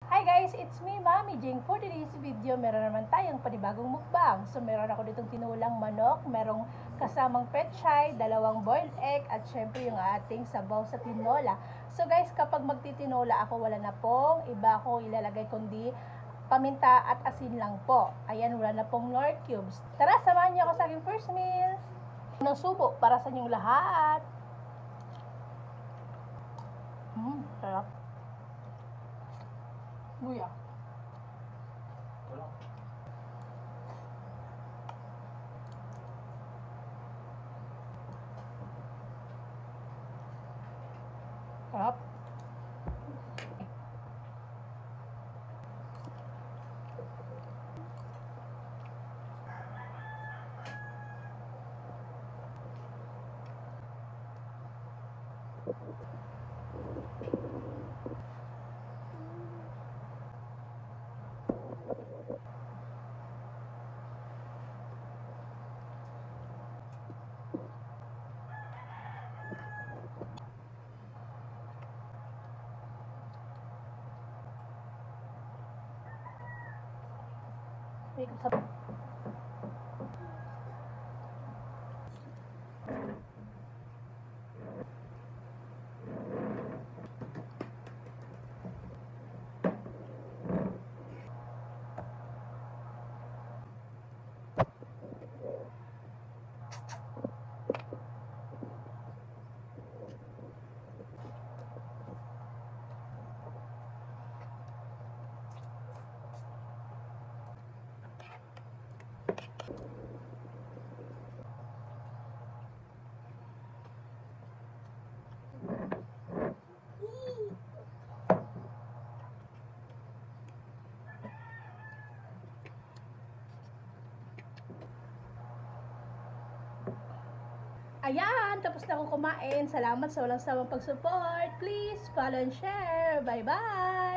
Hi guys, it's me, Mami Jing. For today's video, meron naman tayong panibagong mukbang. So, meron ako ditong tinulang manok, merong kasamang pechay, dalawang boiled egg, at syempre yung ating sabaw sa tinola. So guys, kapag magtitinola ako, wala na pong iba akong ilalagay kundi paminta at asin lang po. Ayan, wala na pong nor cubes. Tara, samahan niyo ako sa aking first meal. Unang subo para sa inyong lahat. Sarap. Luya. Sarap. Ayan, tapos na akong kumain. Salamat sa walang sawang pag-support. Please follow and share. Bye-bye!